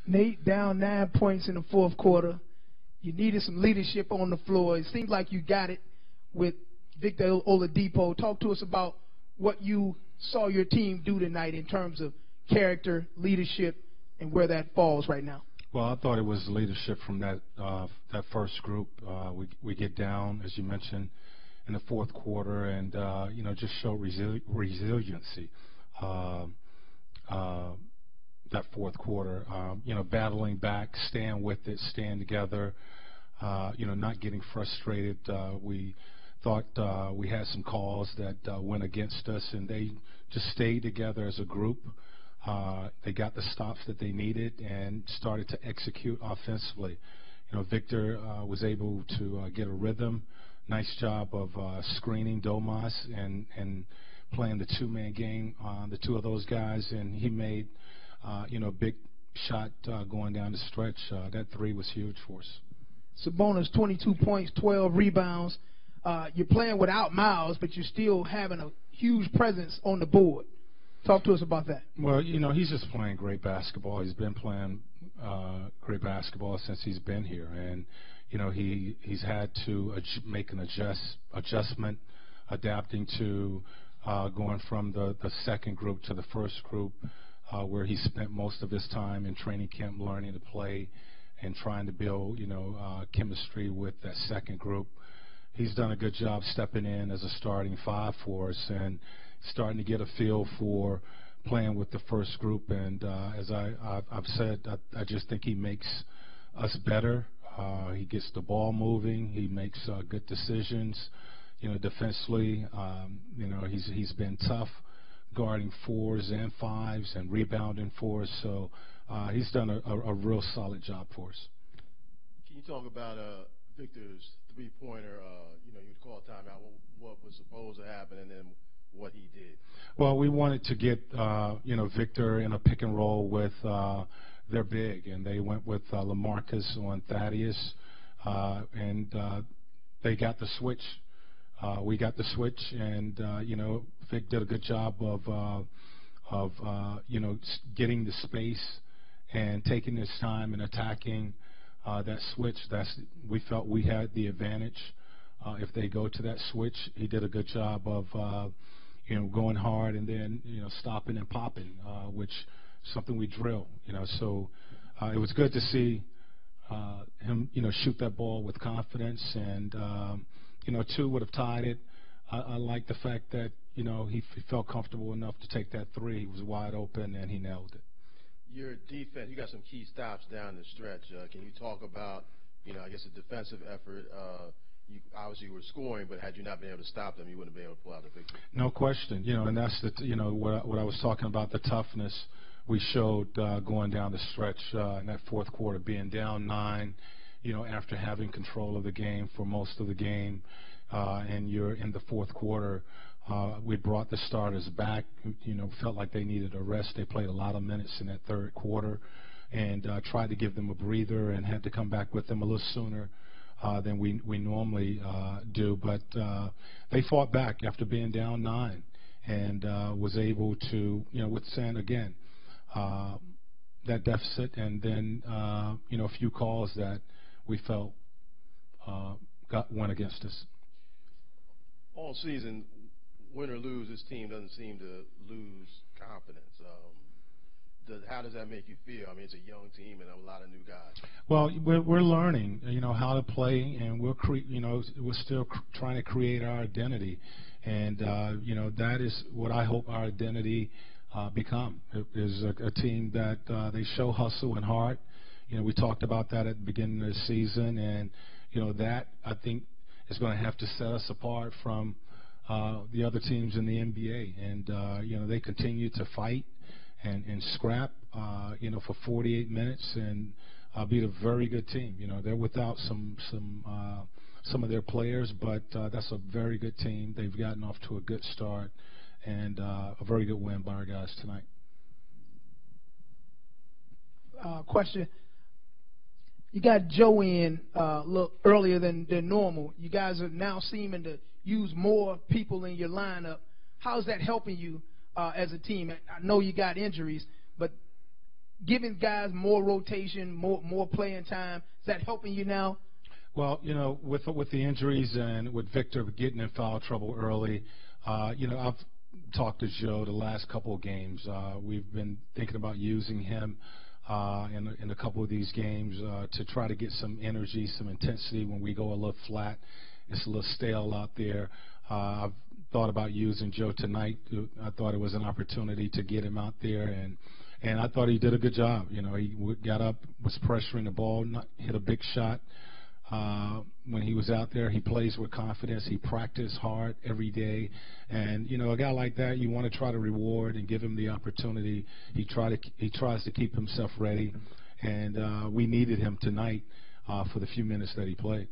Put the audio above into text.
Nate, down 9 points in the fourth quarter. You needed some leadership on the floor. It seems like you got it with Victor Oladipo. Talk to us about what you saw your team do tonight in terms of character, leadership, and where that falls right now. Well, I thought it was leadership from that first group. We get down, as you mentioned, in the fourth quarter, and just show resiliency. That fourth quarter, battling back, stand with it, stand together. Not getting frustrated. We thought we had some calls that went against us, and they just stayed together as a group. They got the stops that they needed and started to execute offensively. Victor was able to get a rhythm. Nice job of screening Domas and playing the two-man game on the two of those guys, and he made big shot going down the stretch. That three was huge for us. Sabonis, 22 points, 12 rebounds. You're playing without Miles, but you're still having a huge presence on the board. Talk to us about that. Well, he's just playing great basketball. He's been playing great basketball since he's been here, and he's had to make an adjustment, adapting to going from the second group to the first group, where he spent most of his time in training camp learning to play and trying to build chemistry with that second group. He's done a good job stepping in as a starting five for us and starting to get a feel for playing with the first group. And as I've said, I just think he makes us better. He gets the ball moving. He makes good decisions. Defensively, he's been tough, guarding fours and fives and rebounding for us. So he's done a real solid job for us. Can you talk about Victor's three-pointer? You'd call a timeout. What was supposed to happen, and then what he did? Well, we wanted to get Victor in a pick and roll with their big, and they went with LaMarcus on Thaddeus, and they got the switch. We got the switch, and Vic did a good job of getting the space and taking his time and attacking that switch. We felt we had the advantage. If they go to that switch, he did a good job of going hard and then stopping and popping, which is something we drill. So it was good to see him shoot that ball with confidence, and two would have tied it. I like the fact that he felt comfortable enough to take that three. He was wide open and he nailed it. Your defense, you got some key stops down the stretch. Can you talk about I guess a defensive effort? You obviously were scoring, but had you not been able to stop them, you wouldn't have been able to pull out the victory. No question. And that's what I was talking about, the toughness we showed going down the stretch in that fourth quarter, being down 9, after having control of the game for most of the game, and you're in the fourth quarter. We brought the starters back, felt like they needed a rest. They played a lot of minutes in that third quarter, and tried to give them a breather and had to come back with them a little sooner than we normally do. But they fought back after being down 9 and was able to withstand again that deficit, and then a few calls that we felt went against us. All season, win or lose, this team doesn't seem to lose confidence. How does that make you feel? I mean, it's a young team and a lot of new guys. Well, we're learning, how to play, and we're still trying to create our identity, and that is what I hope our identity become. It is a team that they show hustle and heart. We talked about that at the beginning of the season, and that I think is going to have to set us apart from the other teams in the NBA. And they continue to fight and scrap, for 48 minutes, and beat a very good team. They're without some of their players, but that's a very good team. They've gotten off to a good start, and a very good win by our guys tonight. Question. You got Joe in a little earlier than normal. You guys are now seeming to use more people in your lineup. How's that helping you as a team? I know you got injuries, but giving guys more rotation, more playing time? Is that helping you now? Well, with the injuries and with Victor getting in foul trouble early, I've talked to Joe the last couple of games. We've been thinking about using him in a couple of these games to try to get some energy, some intensity when we go a little flat. It's a little stale out there. I've thought about using Joe tonight. I thought it was an opportunity to get him out there, and I thought he did a good job. He got up, was pressuring the ball, hit a big shot. When he was out there, he plays with confidence. He practiced hard every day. And, a guy like that, you want to try to reward and give him the opportunity. He tries to keep himself ready. And we needed him tonight for the few minutes that he played.